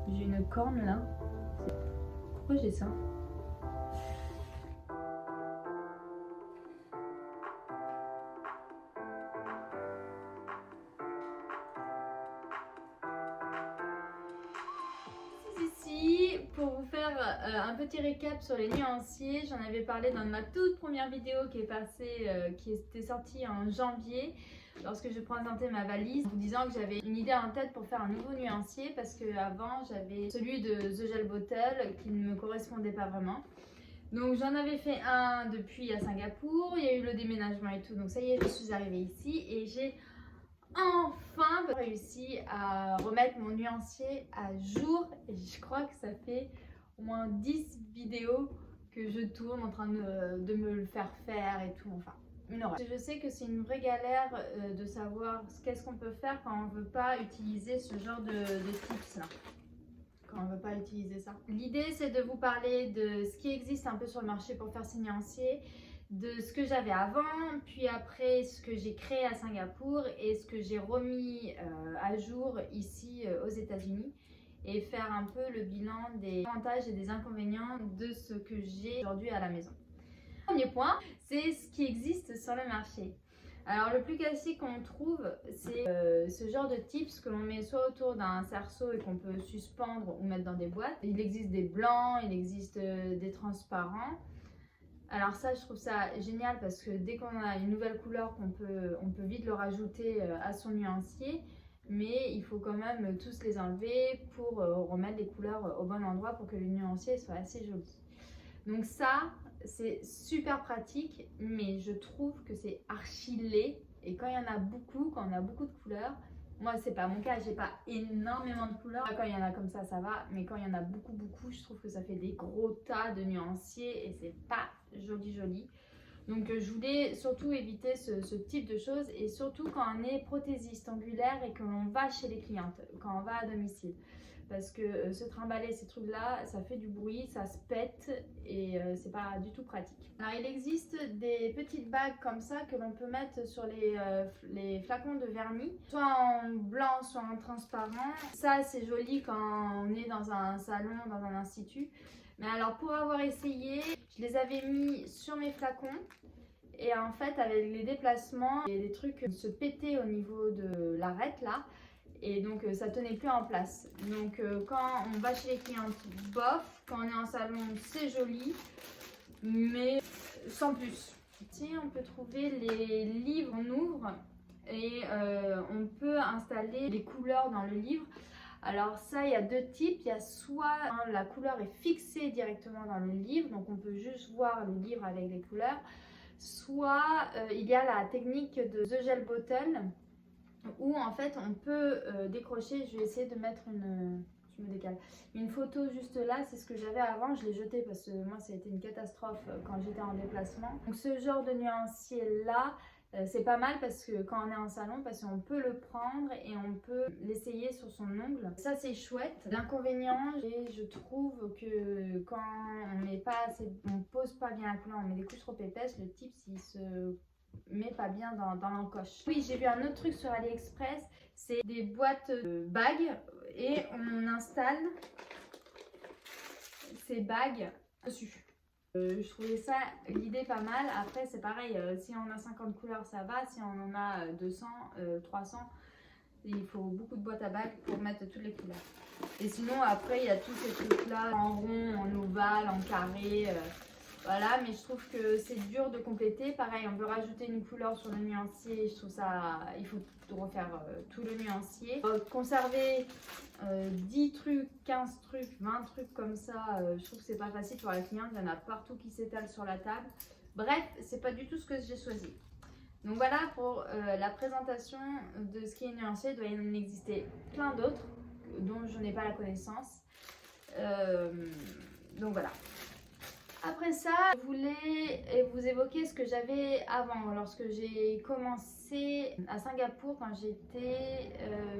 J'ai une corne là. Pourquoi j'ai ça? Ici pour vous faire un petit récap sur les nuanciers. J'en avais parlé dans ma toute première vidéo qui est passée, qui était sortie en janvier, lorsque je présentais ma valise, en vous disant que j'avais une idée en tête pour faire un nouveau nuancier parce que avant j'avais celui de The Gel Bottle qui ne me correspondait pas vraiment. Donc j'en avais fait un depuis à Singapour, il y a eu le déménagement et tout, donc ça y est, je suis arrivée ici et j'ai enfin réussi à remettre mon nuancier à jour. Et je crois que ça fait au moins 10 vidéos que je tourne en train de me le faire et tout, enfin une horreur. Je sais que c'est une vraie galère de savoir qu'est-ce qu'on peut faire quand on ne veut pas utiliser ce genre de tips là. Quand on ne veut pas utiliser ça. L'idée c'est de vous parler de ce qui existe un peu sur le marché pour faire ces nuanciers, de ce que j'avais avant, puis après ce que j'ai créé à Singapour et ce que j'ai remis à jour ici aux États-Unis, et faire un peu le bilan des avantages et des inconvénients de ce que j'ai aujourd'hui à la maison. Premier point, c'est ce qui existe sur le marché. Alors le plus classique qu'on trouve, c'est ce genre de tips que l'on met soit autour d'un cerceau et qu'on peut suspendre ou mettre dans des boîtes. Il existe des blancs, il existe des transparents. Alors ça, je trouve ça génial parce que dès qu'on a une nouvelle couleur, on peut vite le rajouter à son nuancier. Mais il faut quand même tous les enlever pour remettre les couleurs au bon endroit pour que le nuancier soit assez joli. Donc ça, c'est super pratique, mais je trouve que c'est archi laid. Et quand il y en a beaucoup, quand on a beaucoup de couleurs, moi c'est pas mon cas, j'ai pas énormément de couleurs. Quand il y en a comme ça va, mais quand il y en a beaucoup, je trouve que ça fait des gros tas de nuanciers et c'est pas joli. Donc je voulais surtout éviter ce type de choses, et surtout quand on est prothésiste angulaire et que l'on va chez les clientes, quand on va à domicile. Parce que se trimballer ces trucs là, ça fait du bruit, ça se pète et c'est pas du tout pratique. Alors il existe des petites bagues comme ça que l'on peut mettre sur les flacons de vernis, soit en blanc, soit en transparent. Ça c'est joli quand on est dans un salon, dans un institut. Mais alors pour avoir essayé, je les avais mis sur mes flacons. Et en fait, avec les déplacements, il y a des trucs qui se pétaient au niveau de l'arête là. Et donc ça tenait plus en place. Donc quand on va chez les clientes, bof. Quand on est en salon, c'est joli, mais sans plus. Ici on peut trouver les livres, on ouvre et on peut installer les couleurs dans le livre. Alors ça, il y a deux types. Il y a soit la couleur est fixée directement dans le livre, donc on peut juste voir le livre avec les couleurs. Soit il y a la technique de The Gel Bottle, où en fait on peut décrocher. Je vais essayer de mettre une photo juste là. C'est ce que j'avais avant, je l'ai jeté parce que moi ça a été une catastrophe quand j'étais en déplacement. Donc ce genre de nuancier là, c'est pas mal parce que quand on est en salon, parce qu'on peut le prendre et on peut l'essayer sur son ongle. Ça c'est chouette. L'inconvénient, je trouve que quand on pose pas bien la couleur, on met des couches trop épaisses, le type s'il se met pas bien dans l'encoche. Oui, j'ai vu un autre truc sur AliExpress, c'est des boîtes de bagues et on installe ces bagues dessus. Je trouvais ça, l'idée pas mal. Après c'est pareil, si on a 50 couleurs ça va, si on en a 200, 300, il faut beaucoup de boîtes à bagues pour mettre toutes les couleurs. Et sinon après il y a tous ces trucs là en rond, en ovale, en carré. Voilà, mais je trouve que c'est dur de compléter. Pareil, on peut rajouter une couleur sur le nuancier. Je trouve ça, il faut refaire tout le nuancier. Conserver 10 trucs, 15 trucs, 20 trucs comme ça, je trouve que c'est pas facile pour la cliente. Il y en a partout qui s'étalent sur la table. Bref, c'est pas du tout ce que j'ai choisi. Donc voilà pour la présentation de ce qui est nuancier. Il doit y en exister plein d'autres dont je n'ai pas la connaissance. Donc voilà. Après ça, je voulais vous évoquer ce que j'avais avant. Lorsque j'ai commencé à Singapour, quand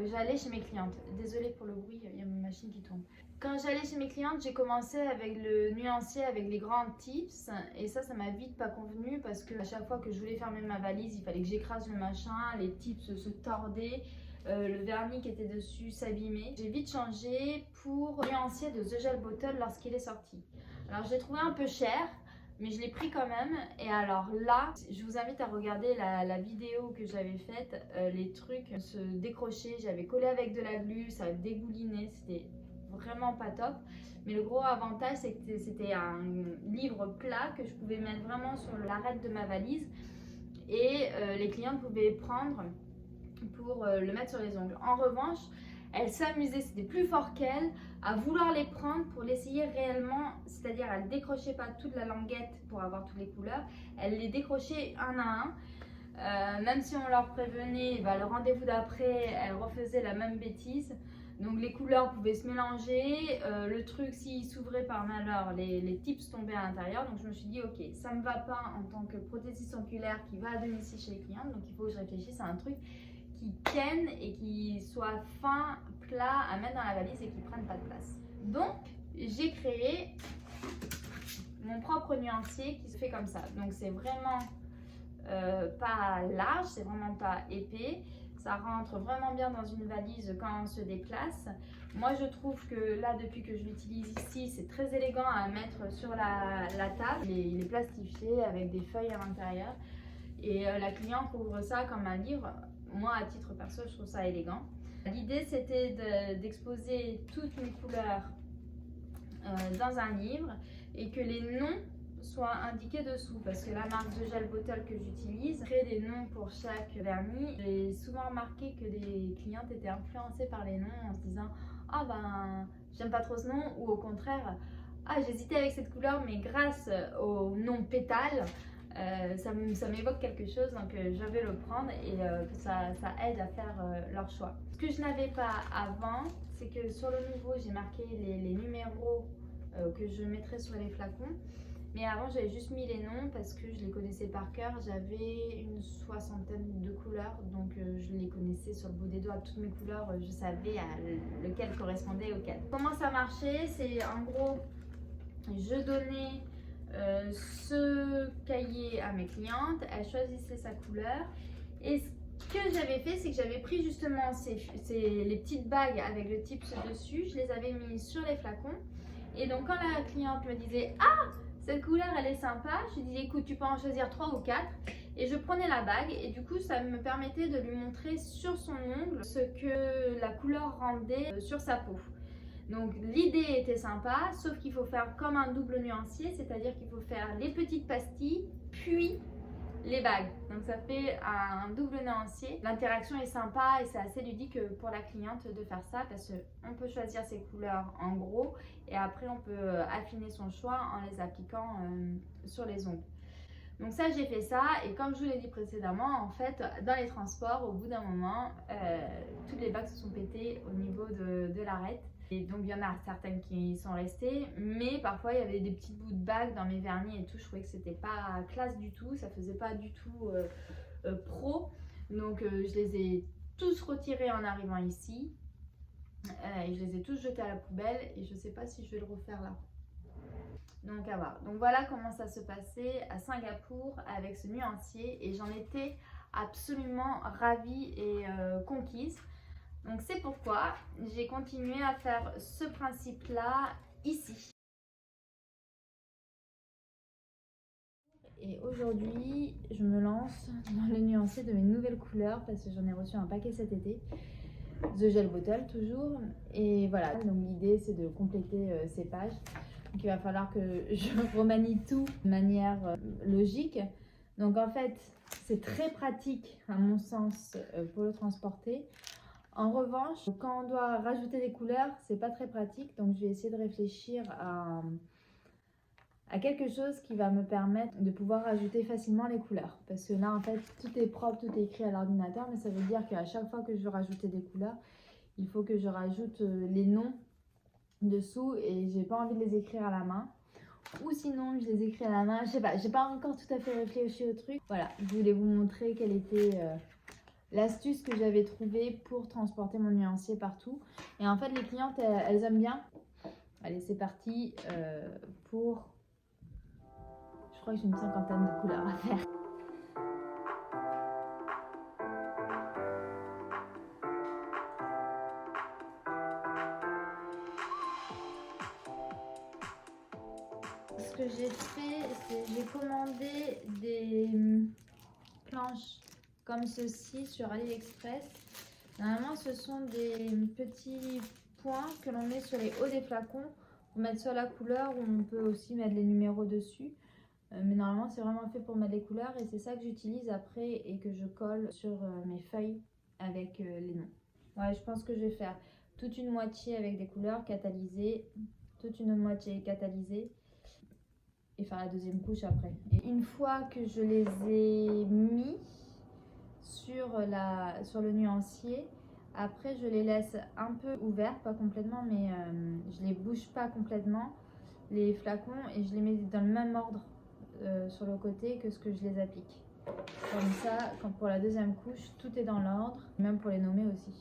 j'allais chez mes clientes. Désolée pour le bruit, il y a ma machine qui tourne. Quand j'allais chez mes clientes, j'ai commencé avec le nuancier, avec les grands tips. Et ça m'a vite pas convenu parce que à chaque fois que je voulais fermer ma valise, il fallait que j'écrase le machin. Les tips se tordaient. le vernis qui était dessus s'abîmait. J'ai vite changé pour le nuancier de The Gel Bottle lorsqu'il est sorti. Alors je l'ai trouvé un peu cher, mais je l'ai pris quand même. Et alors là, je vous invite à regarder la vidéo que j'avais faite. Les trucs se décrochaient, j'avais collé avec de la glu, ça dégoulinait, c'était vraiment pas top. Mais le gros avantage, c'est que c'était un livre plat que je pouvais mettre vraiment sur l'arête de ma valise. Et les clients pouvaient prendre pour le mettre sur les ongles. En revanche, elle s'amusait, c'était plus fort qu'elle, à vouloir les prendre pour l'essayer réellement, c'est-à-dire elle décrochait pas toute la languette pour avoir toutes les couleurs, elle les décrochait un à un. Même si on leur prévenait, le rendez-vous d'après, elle refaisait la même bêtise. Donc les couleurs pouvaient se mélanger, le truc s'il s'ouvrait par malheur, les tips tombaient à l'intérieur. Donc je me suis dit ok, ça me va pas en tant que prothésiste oculaire qui va à domicile chez les clients, donc il faut que je réfléchisse à un truc qui tienne et qui soit fin, plat à mettre dans la valise et qui prenne pas de place. Donc j'ai créé mon propre nuancier qui se fait comme ça. Donc c'est vraiment pas large, c'est vraiment pas épais. Ça rentre vraiment bien dans une valise quand on se déplace. Moi je trouve que là, depuis que je l'utilise ici, c'est très élégant à mettre sur la table. Il est plastifié avec des feuilles à l'intérieur. Et la cliente ouvre ça comme un livre. Moi, à titre perso, je trouve ça élégant. L'idée, c'était d'exposer toutes mes couleurs dans un livre et que les noms soient indiqués dessous, parce que la marque de gel bottle que j'utilise crée des noms pour chaque vernis. J'ai souvent remarqué que des clientes étaient influencées par les noms en se disant « Ah ben, j'aime pas trop ce nom » ou au contraire « Ah, j'hésitais avec cette couleur, mais grâce au nom pétale, ça m'évoque quelque chose, donc je vais le prendre et ça aide à faire leur choix. » Ce que je n'avais pas avant, c'est que sur le nouveau, j'ai marqué les numéros que je mettrai sur les flacons. Mais avant, j'avais juste mis les noms parce que je les connaissais par cœur. J'avais une 60aine de couleurs, donc je les connaissais sur le bout des doigts. Toutes mes couleurs, je savais à lequel correspondait auquel. Comment ça marchait? C'est en gros, je donnais ce cahier à mes clientes, elles choisissaient sa couleur. Et ce que j'avais fait, c'est que j'avais pris justement les petites bagues avec le tips dessus, je les avais mis sur les flacons. Et donc quand la cliente me disait « Ah, cette couleur elle est sympa », je lui disais « Écoute, tu peux en choisir 3 ou 4 ». Et je prenais la bague et du coup ça me permettait de lui montrer sur son ongle ce que la couleur rendait sur sa peau. Donc l'idée était sympa, sauf qu'il faut faire comme un double nuancier, c'est-à-dire qu'il faut faire les petites pastilles, puis les bagues. Donc ça fait un double nuancier. L'interaction est sympa et c'est assez ludique pour la cliente de faire ça parce qu'on peut choisir ses couleurs en gros et après on peut affiner son choix en les appliquant sur les ongles. Donc ça, j'ai fait ça et comme je vous l'ai dit précédemment, en fait, dans les transports, au bout d'un moment, toutes les bagues se sont pétées au niveau de l'arête. Et donc, il y en a certaines qui sont restées, mais parfois, il y avait des petits bouts de bagues dans mes vernis et tout. Je trouvais que c'était pas classe du tout, ça faisait pas du tout pro. Donc, je les ai tous retirés en arrivant ici. Et je les ai tous jetés à la poubelle et je sais pas si je vais le refaire là. Donc à voir. Donc voilà comment ça se passait à Singapour avec ce nuancier et j'en étais absolument ravie et conquise. Donc c'est pourquoi j'ai continué à faire ce principe-là ici. Et aujourd'hui, je me lance dans le nuancier de mes nouvelles couleurs parce que j'en ai reçu un paquet cet été. The Gel Bottle toujours. Et voilà, donc l'idée c'est de compléter ces pages. Donc il va falloir que je remanie tout de manière logique. Donc en fait, c'est très pratique à mon sens pour le transporter. En revanche, quand on doit rajouter des couleurs, c'est pas très pratique. Donc je vais essayer de réfléchir à quelque chose qui va me permettre de pouvoir rajouter facilement les couleurs. Parce que là, en fait, tout est propre, tout est écrit à l'ordinateur, mais ça veut dire qu'à chaque fois que je veux rajouter des couleurs, il faut que je rajoute les noms dessous et j'ai pas envie de les écrire à la main. Ou sinon, je les écris à la main. Je sais pas, j'ai pas encore tout à fait réfléchi au truc. Voilà, je voulais vous montrer quelle était l'astuce que j'avais trouvée pour transporter mon nuancier partout. Et en fait, les clientes, elles aiment bien. Allez, c'est parti pour... Je crois que j'ai une 50aine de couleurs à faire. que j'ai fait, c'est j'ai commandé des planches comme ceci sur AliExpress. Normalement, ce sont des petits points que l'on met sur les hauts des flacons pour mettre soit la couleur ou on peut aussi mettre les numéros dessus. Mais normalement, c'est vraiment fait pour mettre les couleurs et c'est ça que j'utilise après et que je colle sur mes feuilles avec les noms. Ouais, je pense que je vais faire toute une moitié avec des couleurs catalysées, toute une autre moitié catalysée et faire la deuxième couche après. Et une fois que je les ai mis sur le nuancier, après je les laisse un peu ouverts, pas complètement, mais je les bouge pas complètement les flacons et je les mets dans le même ordre sur le côté que ce que je les applique. Comme ça, quand pour la deuxième couche, tout est dans l'ordre, même pour les nommer aussi.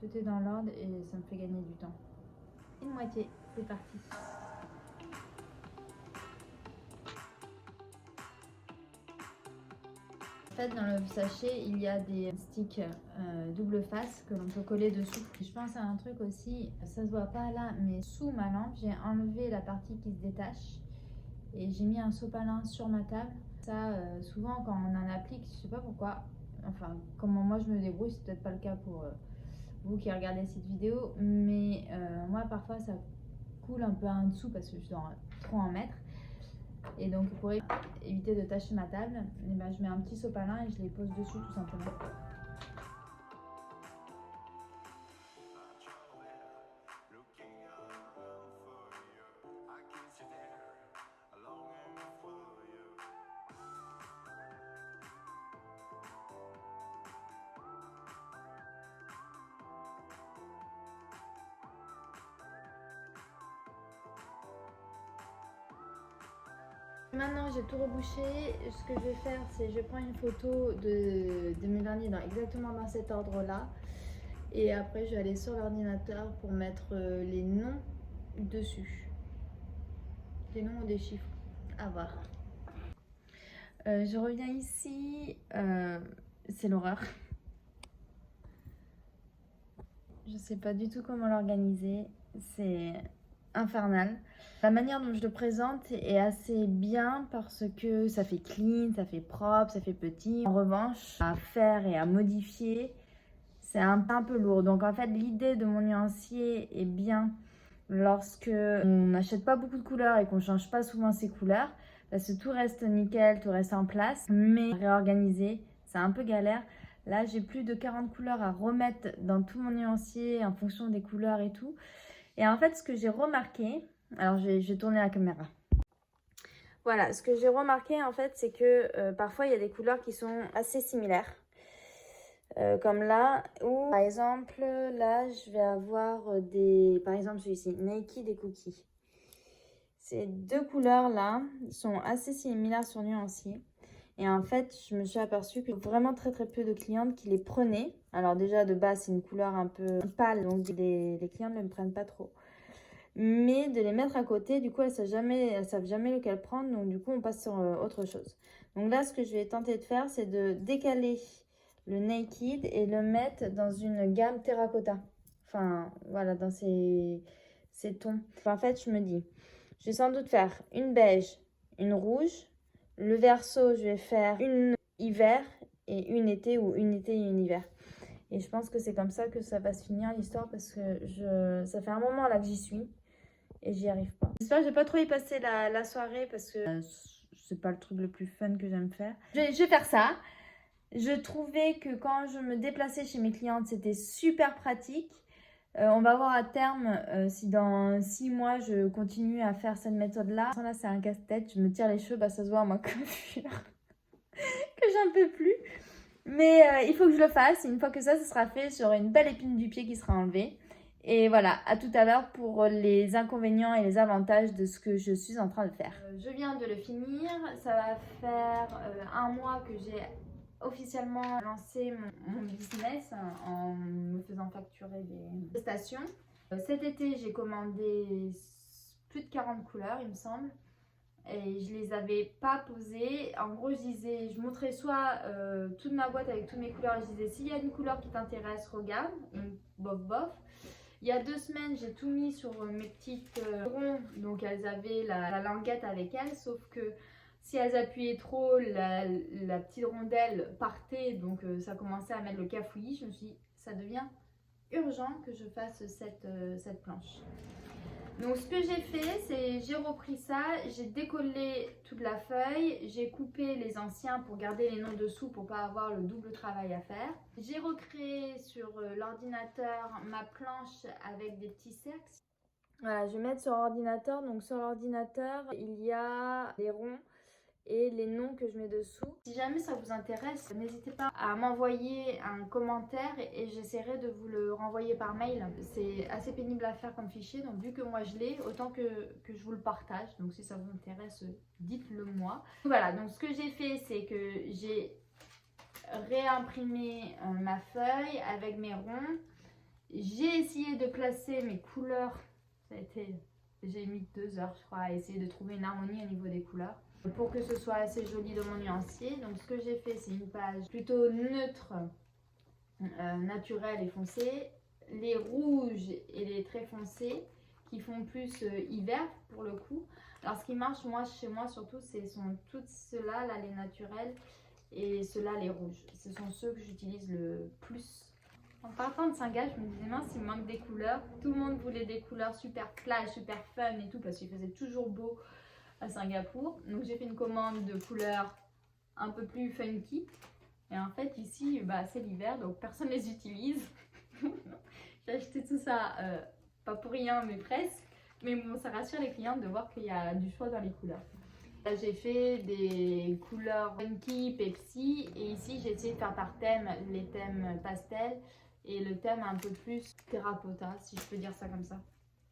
Tout est dans l'ordre et ça me fait gagner du temps. Une moitié, c'est parti. En fait, dans le sachet, il y a des sticks double face que l'on peut coller dessous. Je pense à un truc aussi, ça se voit pas là, mais sous ma lampe, j'ai enlevé la partie qui se détache et j'ai mis un sopalin sur ma table. Ça, souvent quand on en applique, je sais pas pourquoi, enfin comment moi je me débrouille, c'est peut-être pas le cas pour vous qui regardez cette vidéo, mais moi parfois ça coule un peu en dessous parce que je dois trop en mettre. Et donc pour éviter de tacher ma table, et ben, je mets un petit sopalin et je les pose dessus tout simplement. Maintenant j'ai tout rebouché, ce que je vais faire c'est je prends une photo de mes vernis exactement dans cet ordre là et après je vais aller sur l'ordinateur pour mettre les noms dessus, des noms ou des chiffres, à voir. Je reviens ici, c'est l'horreur. Je sais pas du tout comment l'organiser, c'est infernal. La manière dont je le présente est assez bien parce que ça fait clean, ça fait propre, ça fait petit. En revanche, à faire et à modifier, c'est un peu lourd. Donc en fait, l'idée de mon nuancier est bien lorsque on n'achète pas beaucoup de couleurs et qu'on change pas souvent ses couleurs, parce que tout reste nickel, tout reste en place. Mais réorganiser, c'est un peu galère. Là, j'ai plus de 40 couleurs à remettre dans tout mon nuancier en fonction des couleurs et tout. Et en fait, ce que j'ai remarqué, alors je vais tourner la caméra. Voilà, ce que j'ai remarqué en fait, c'est que parfois il y a des couleurs qui sont assez similaires. Comme là, ou par exemple, là je vais avoir par exemple celui-ci, Naked et Cookie. Ces deux couleurs là sont assez similaires sur nuancier. Et en fait, je me suis aperçue que vraiment très peu de clientes qui les prenaient. Alors déjà de base, c'est une couleur un peu pâle, donc les clientes ne me prennent pas trop. Mais de les mettre à côté, du coup, elles ne savent jamais lequel prendre. Donc du coup, on passe sur autre chose. Donc là, ce que je vais tenter de faire, c'est de décaler le Naked et le mettre dans une gamme terracotta. Enfin, voilà, dans ces tons. Enfin, en fait, je me dis, je vais sans doute faire une beige, une rouge. Le verso, je vais faire une hiver et une été ou une été et une hiver. Et je pense que c'est comme ça que ça va se finir l'histoire parce que ça fait un moment là que j'y suis et j'y arrive pas. J'espère que je vais pas trop y passer la soirée parce que c'est pas le truc le plus fun que j'aime faire. Je vais faire ça. Je trouvais que quand je me déplaçais chez mes clientes, c'était super pratique. On va voir à terme si dans 6 mois je continue à faire cette méthode-là. Là, c'est un casse-tête. Je me tire les cheveux, bah, ça se voit à ma coiffure que j'en peux plus. Mais il faut que je le fasse. Une fois que ça sera fait, j'aurai une belle épine du pied qui sera enlevée. Et voilà, à tout à l'heure pour les inconvénients et les avantages de ce que je suis en train de faire. Je viens de le finir. Ça va faire 1 mois que j'ai officiellement lancé mon business en me faisant facturer des prestations. Cet été, j'ai commandé plus de 40 couleurs, il me semble. Et je les avais pas posées. En gros, je montrais soit toute ma boîte avec toutes mes couleurs. Et je disais, s'il y a une couleur qui t'intéresse, regarde. Bof, bof. Il y a 2 semaines, j'ai tout mis sur mes petites ronds, donc elles avaient la languette avec elles, sauf que si elles appuyaient trop, la petite rondelle partait, donc ça commençait à mettre le cafouillis. Je me suis dit, ça devient urgent que je fasse cette planche. Donc ce que j'ai fait, c'est j'ai repris ça, j'ai décollé toute la feuille, j'ai coupé les anciens pour garder les noms dessous pour pas avoir le double travail à faire. J'ai recréé sur l'ordinateur ma planche avec des petits cercles. Voilà, je vais mettre sur l'ordinateur. Donc sur l'ordinateur, il y a les ronds et les noms que je mets dessous. Si jamais ça vous intéresse, n'hésitez pas à m'envoyer un commentaire et j'essaierai de vous le renvoyer par mail. C'est assez pénible à faire comme fichier, donc vu que moi je l'ai, autant que je vous le partage. Donc si ça vous intéresse, dites-le moi. Voilà, donc ce que j'ai fait, c'est que j'ai réimprimé ma feuille avec mes ronds. J'ai essayé de placer mes couleurs. J'ai mis 2 heures je crois à essayer de trouver une harmonie au niveau des couleurs pour que ce soit assez joli dans mon nuancier. Donc ce que j'ai fait, c'est une page plutôt neutre, naturelle et foncée. Les rouges et les très foncés qui font plus hiver pour le coup. Alors ce qui marche chez moi surtout, ce sont toutes ceux-là, là, les naturels, et ceux-là les rouges. Ce sont ceux que j'utilise le plus. En partant de Singa, je me disais mince, il manque des couleurs. Tout le monde voulait des couleurs super flash, super fun et tout parce qu'il faisait toujours beau à Singapour. Donc j'ai fait une commande de couleurs un peu plus funky. Et en fait ici, c'est l'hiver, donc personne ne les utilise. J'ai acheté tout ça, pas pour rien, mais presque. Mais bon, ça rassure les clientes de voir qu'il y a du choix dans les couleurs. Là, j'ai fait des couleurs funky, Pepsi. Et ici, j'ai essayé de faire par thème les thèmes pastel et le thème un peu plus terracotta, si je peux dire ça comme ça.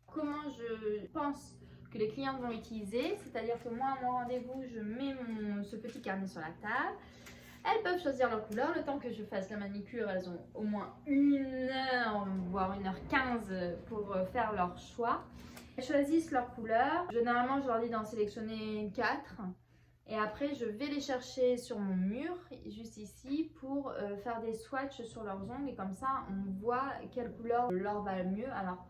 Comment je pense que les clientes vont utiliser, c'est-à-dire que moi, à mon rendez-vous, je mets ce petit carnet sur la table. Elles peuvent choisir leur couleur. Le temps que je fasse la manicure, elles ont au moins 1 heure, voire 1h15 pour faire leur choix. Elles choisissent leur couleur. Généralement, je leur dis d'en sélectionner 4. Et après, je vais les chercher sur mon mur, juste ici, pour faire des swatchs sur leurs ongles. Et comme ça, on voit quelle couleur leur va le mieux. Alors,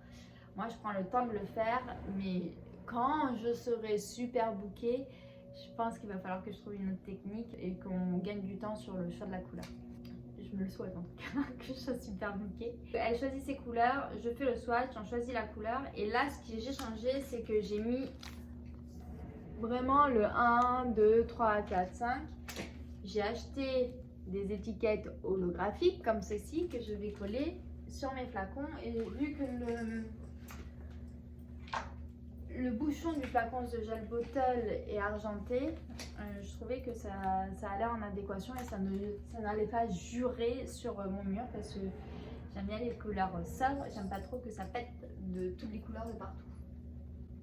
moi, je prends le temps de le faire, mais quand je serai super bookée, je pense qu'il va falloir que je trouve une autre technique et qu'on gagne du temps sur le choix de la couleur. Je me le souhaite en tout cas, que je sois super bookée. Elle choisit ses couleurs, je fais le swatch, on choisit la couleur. Et là, ce que j'ai changé, c'est que j'ai mis vraiment le 1, 2, 3, 4, 5. J'ai acheté des étiquettes holographiques comme ceci que je vais coller sur mes flacons. Et vu que le bouchon du flacon de gel bottle est argenté, je trouvais que ça allait en adéquation et ça n'allait pas jurer sur mon mur parce que j'aime bien les couleurs sobres, j'aime pas trop que ça pète de toutes les couleurs de partout.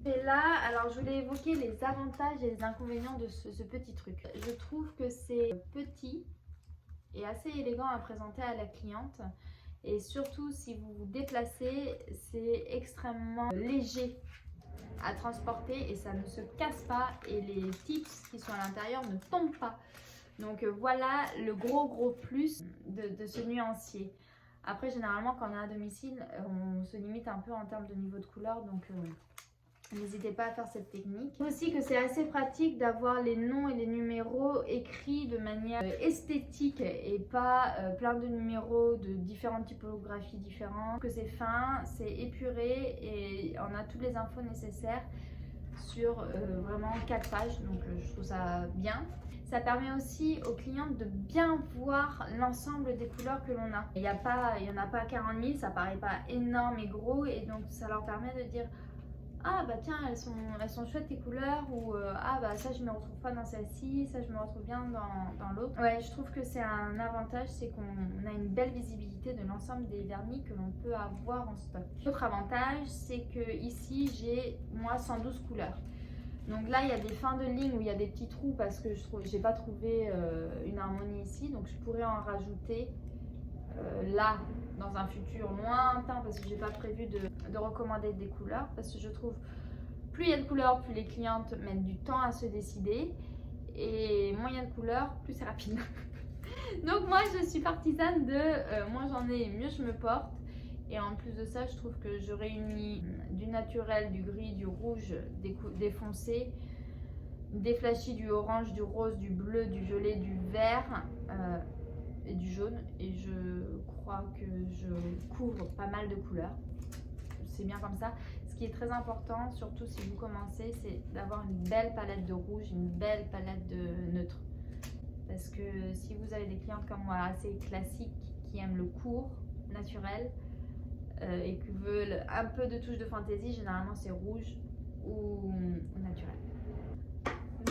Et là, alors je voulais évoquer les avantages et les inconvénients de ce petit truc. Je trouve que c'est petit et assez élégant à présenter à la cliente. Et surtout, si vous vous déplacez, c'est extrêmement léger à transporter et ça ne se casse pas et les tips qui sont à l'intérieur ne tombent pas. Donc voilà le gros plus de ce nuancier. Après, généralement, quand on est à domicile, on se limite un peu en termes de niveau de couleur, donc n'hésitez pas à faire cette technique. Aussi que c'est assez pratique d'avoir les noms et les numéros écrits de manière esthétique et pas plein de numéros de différentes typographies différentes. Que c'est fin, c'est épuré et on a toutes les infos nécessaires sur vraiment 4 pages, donc je trouve ça bien. Ça permet aussi aux clientes de bien voir l'ensemble des couleurs que l'on a. Il n'y en a pas 40 000, ça paraît pas énorme et gros et donc ça leur permet de dire ah bah tiens, elles sont chouettes tes couleurs, ou ah bah ça je me retrouve pas dans celle-ci, ça je me retrouve bien dans l'autre. Ouais, je trouve que c'est un avantage, c'est qu'on a une belle visibilité de l'ensemble des vernis que l'on peut avoir en stock. L'autre avantage, c'est que ici j'ai moi 112 couleurs. Donc là il y a des fins de ligne où il y a des petits trous parce que j'ai pas trouvé une harmonie ici, donc je pourrais en rajouter là dans un futur lointain parce que j'ai pas prévu de recommander des couleurs parce que je trouve plus il y a de couleurs, plus les clientes mettent du temps à se décider et moins il y a de couleurs, plus c'est rapide. Donc moi je suis partisane de moins j'en ai, mieux je me porte Et en plus de ça, je trouve que je réunis du naturel, du gris, du rouge, des foncés, des flashy, du orange, du rose, du bleu, du violet, du vert et du jaune. Et je crois que je couvre pas mal de couleurs. C'est bien comme ça. Ce qui est très important, surtout si vous commencez, c'est d'avoir une belle palette de rouge, une belle palette de neutre. Parce que si vous avez des clientes comme moi assez classiques qui aiment le court, naturel, et qui veulent un peu de touche de fantaisie, généralement c'est rouge ou naturel.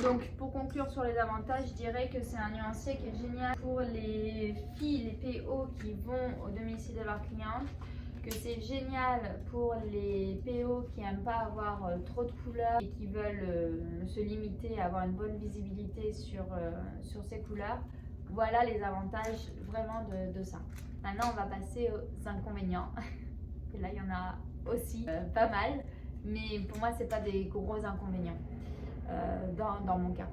Donc pour conclure sur les avantages, je dirais que c'est un nuancier qui est génial pour les filles, les PO qui vont au domicile de leurs clientes, que c'est génial pour les PO qui n'aiment pas avoir trop de couleurs et qui veulent se limiter à avoir une bonne visibilité sur ces couleurs. Voilà les avantages vraiment de ça. Maintenant on va passer aux inconvénients. Et là il y en a aussi pas mal, mais pour moi c'est pas des gros inconvénients dans mon cas.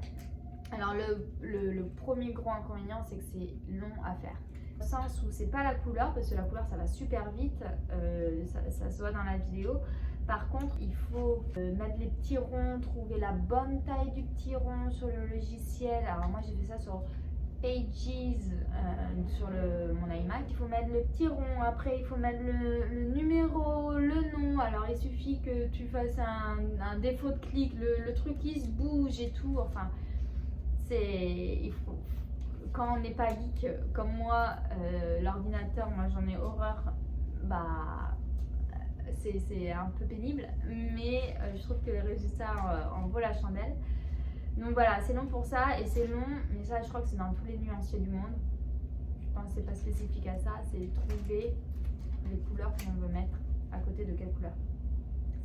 Alors le premier gros inconvénient, c'est que c'est long à faire. Dans le sens où c'est pas la couleur, parce que la couleur ça va super vite, ça se voit dans la vidéo. Par contre, il faut mettre les petits ronds, trouver la bonne taille du petit rond sur le logiciel. Alors moi j'ai fait ça sur Pages sur mon iMac. Il faut mettre le petit rond, après il faut mettre le numéro, le nom. Alors il suffit que tu fasses un défaut de clic, le truc qui se bouge et tout. Enfin, quand on n'est pas geek comme moi, l'ordinateur, moi j'en ai horreur, bah c'est un peu pénible, mais je trouve que les résultats en vaut la chandelle. Donc voilà, c'est long pour ça, et c'est long, mais ça je crois que c'est dans tous les nuanciers du monde. Je pense que c'est pas spécifique à ça, c'est trouver les couleurs que l'on veut mettre à côté de quelle couleur.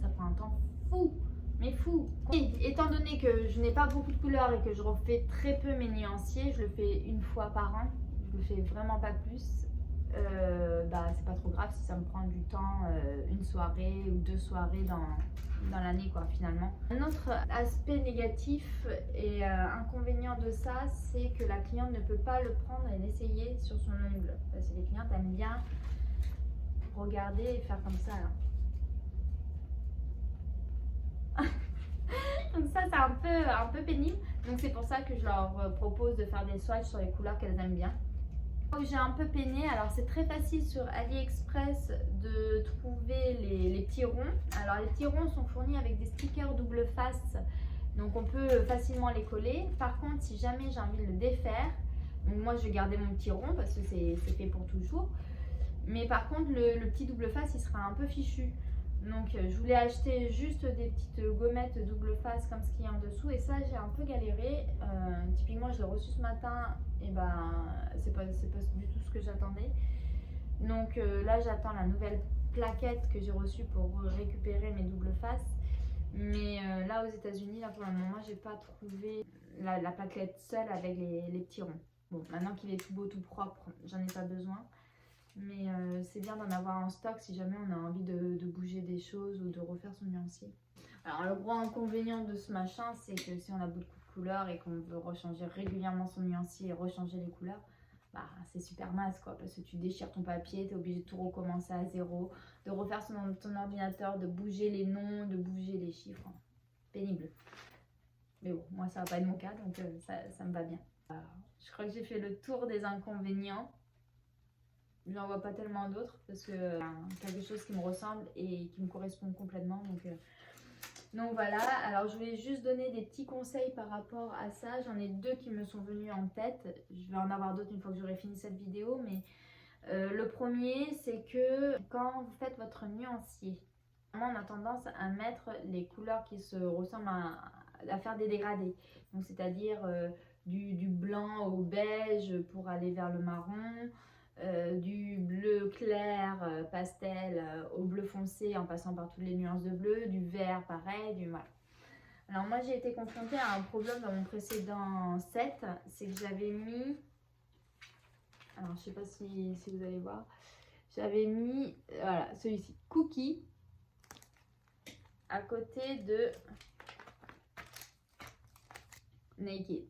Ça prend un temps fou, mais fou. Et étant donné que je n'ai pas beaucoup de couleurs et que je refais très peu mes nuanciers, je le fais une fois par an, je le fais vraiment pas plus. Bah c'est pas trop grave si ça me prend du temps, une soirée ou 2 soirées dans l'année quoi finalement. Un autre aspect négatif et inconvénient de ça, c'est que la cliente ne peut pas le prendre et l'essayer sur son ongle, parce que les clientes aiment bien regarder et faire comme ça là. Donc ça c'est un peu pénible, donc c'est pour ça que je leur propose de faire des swatchs sur les couleurs qu'elles aiment bien. Où j'ai un peu peiné, alors c'est très facile sur AliExpress de trouver les petits ronds. Alors les petits ronds sont fournis avec des stickers double face, donc on peut facilement les coller. Par contre, si jamais j'ai envie de le défaire, donc moi je vais garder mon petit rond parce que c'est fait pour toujours, mais par contre le petit double face il sera un peu fichu. Donc je voulais acheter juste des petites gommettes double face comme ce qu'il y a en dessous, et ça j'ai un peu galéré. Typiquement je l'ai reçu ce matin, et ben c'est pas du tout ce que j'attendais. Donc là j'attends la nouvelle plaquette que j'ai reçue pour récupérer mes double faces. Mais là aux États-Unis, là pour le moment j'ai pas trouvé la plaquette seule avec les petits ronds. Bon, maintenant qu'il est tout beau tout propre, j'en ai pas besoin. Mais c'est bien d'en avoir en stock si jamais on a envie de bouger des choses ou de refaire son nuancier. Alors le gros inconvénient de ce machin, c'est que si on a beaucoup de couleurs et qu'on veut rechanger régulièrement son nuancier et rechanger les couleurs, bah c'est super naze quoi, parce que tu déchires ton papier, tu es obligé de tout recommencer à zéro, de refaire ton ordinateur, de bouger les noms, de bouger les chiffres. Pénible. Mais bon, moi ça va pas être mon cas, donc ça me va bien. Je crois que j'ai fait le tour des inconvénients. J'en vois pas tellement d'autres parce que quelque chose qui me ressemble et qui me correspond complètement. Donc voilà, alors je voulais juste donner des petits conseils par rapport à ça. J'en ai 2 qui me sont venus en tête. Je vais en avoir d'autres une fois que j'aurai fini cette vidéo. Mais le premier, c'est que quand vous faites votre nuancier, on a tendance à mettre les couleurs qui se ressemblent à faire des dégradés. Donc c'est-à-dire du blanc au beige pour aller vers le marron. Du bleu clair pastel au bleu foncé en passant par toutes les nuances de bleu, du vert pareil, voilà. Alors moi j'ai été confrontée à un problème dans mon précédent set, c'est que j'avais mis, alors je sais pas si vous allez voir, j'avais mis voilà celui-ci, Cookie, à côté de Naked,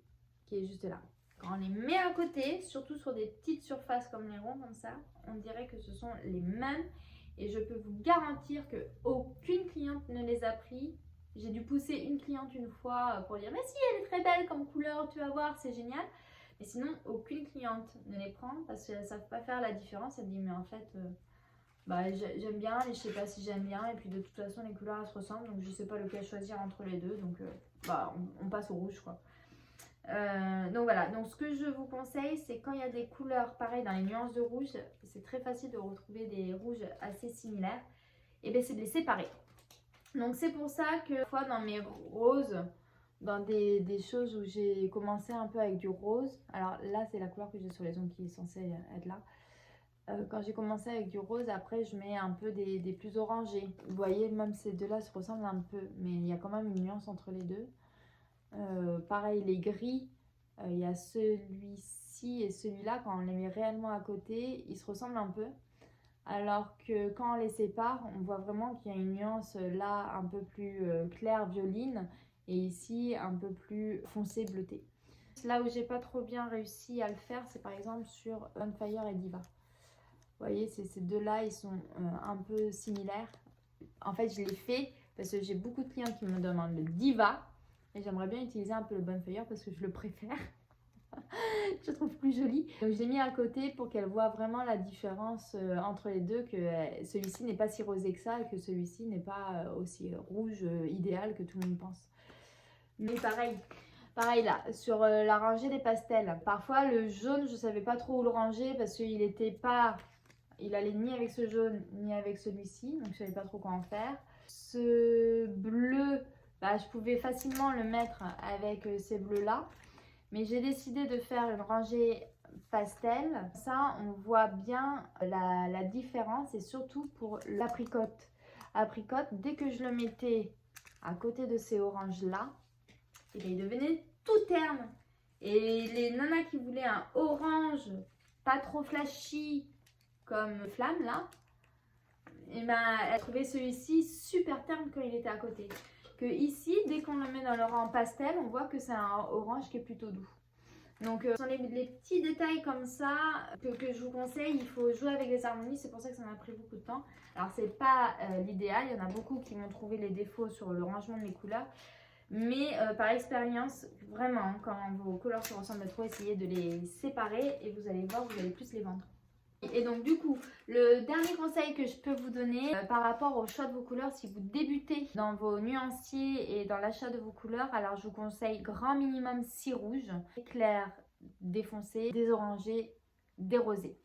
qui est juste là. Quand on les met à côté, surtout sur des petites surfaces comme les ronds comme ça, on dirait que ce sont les mêmes et je peux vous garantir que aucune cliente ne les a pris. J'ai dû pousser une cliente une fois pour dire mais si, elle est très belle comme couleur, tu vas voir, c'est génial. Mais sinon, aucune cliente ne les prend parce qu'elles ne savent pas faire la différence. Elle dit mais en fait, j'aime bien, mais je sais pas si j'aime bien. Et puis de toute façon, les couleurs elles se ressemblent, donc je sais pas lequel choisir entre les deux. Donc on passe au rouge quoi. Donc voilà, donc ce que je vous conseille, c'est quand il y a des couleurs pareilles dans les nuances de rouge, c'est très facile de retrouver des rouges assez similaires. Et bien c'est de les séparer. Donc c'est pour ça que parfois dans mes roses, dans des choses où j'ai commencé un peu avec du rose, alors là c'est la couleur que j'ai sur les ongles qui est censée être là. Quand j'ai commencé avec du rose, après je mets un peu des plus orangés. Vous voyez, même ces deux-là se ressemblent un peu, mais il y a quand même une nuance entre les deux. Pareil, les gris, il y a celui-ci et celui-là, quand on les met réellement à côté, ils se ressemblent un peu. Alors que quand on les sépare, on voit vraiment qu'il y a une nuance là un peu plus claire, violine, et ici un peu plus foncé, bleuté. Là où j'ai pas trop bien réussi à le faire, c'est par exemple sur On Fire et Diva. Vous voyez, ces deux-là, ils sont un peu similaires. En fait, je l'ai fait parce que j'ai beaucoup de clients qui me demandent le Diva. Et j'aimerais bien utiliser un peu le Bonfire parce que je le préfère. Je le trouve plus joli. Donc je l'ai mis à côté pour qu'elle voit vraiment la différence entre les deux. Que celui-ci n'est pas si rosé que ça et que celui-ci n'est pas aussi rouge idéal que tout le monde pense. Mais pareil là, sur la rangée des pastels. Parfois le jaune, je ne savais pas trop où le ranger parce qu'il n'était pas... Il allait ni avec ce jaune ni avec celui-ci. Donc je ne savais pas trop quoi en faire. Ce bleu... je pouvais facilement le mettre avec ces bleus-là. Mais j'ai décidé de faire une rangée pastel. Ça, on voit bien la différence et surtout pour l'apricote. Apricote, dès que je le mettais à côté de ces oranges-là, il devenait tout terne. Et les nanas qui voulaient un orange pas trop flashy comme flamme là, elles trouvaient celui-ci super terne quand il était à côté. Que ici, dès qu'on le met dans le rang pastel, on voit que c'est un orange qui est plutôt doux. Donc ce sont les petits détails comme ça que je vous conseille. Il faut jouer avec les harmonies, c'est pour ça que ça m'a pris beaucoup de temps. Alors c'est pas l'idéal, il y en a beaucoup qui m'ont trouvé les défauts sur le rangement de mes couleurs. Mais par expérience, vraiment, quand vos couleurs se ressemblent trop, essayez de les séparer et vous allez voir, vous allez plus les vendre. Et donc du coup, le dernier conseil que je peux vous donner par rapport au choix de vos couleurs, si vous débutez dans vos nuanciers et dans l'achat de vos couleurs, alors je vous conseille grand minimum 6 rouges, des clairs, des foncés, des orangés, des rosés.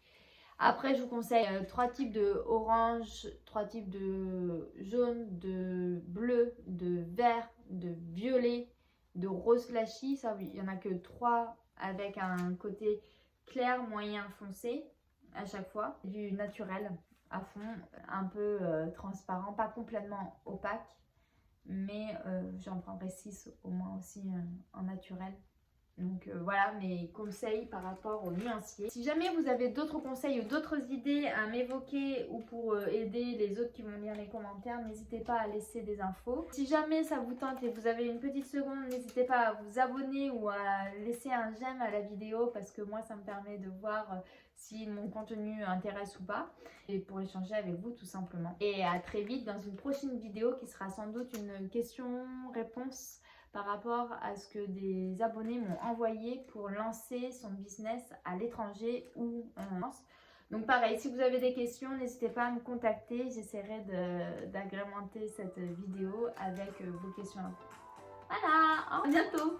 Après, je vous conseille 3 types de orange, 3 types de jaune, de bleu, de vert, de violet, de rose flashy. Ça oui, il n'y en a que 3 avec un côté clair, moyen, foncé. À chaque fois, du naturel à fond, un peu transparent, pas complètement opaque, mais j'en prendrai 6 au moins aussi en naturel. Donc voilà mes conseils par rapport aux nuanciers. Si jamais vous avez d'autres conseils ou d'autres idées à m'évoquer ou pour aider les autres qui vont lire les commentaires, n'hésitez pas à laisser des infos. Si jamais ça vous tente et vous avez une petite seconde, n'hésitez pas à vous abonner ou à laisser un j'aime à la vidéo parce que moi ça me permet de voir si mon contenu intéresse ou pas et pour échanger avec vous tout simplement. Et à très vite dans une prochaine vidéo qui sera sans doute une question-réponse par rapport à ce que des abonnés m'ont envoyé pour lancer son business à l'étranger ou en France. Donc pareil, si vous avez des questions, n'hésitez pas à me contacter. J'essaierai d'agrémenter cette vidéo avec vos questions. Voilà, à bientôt.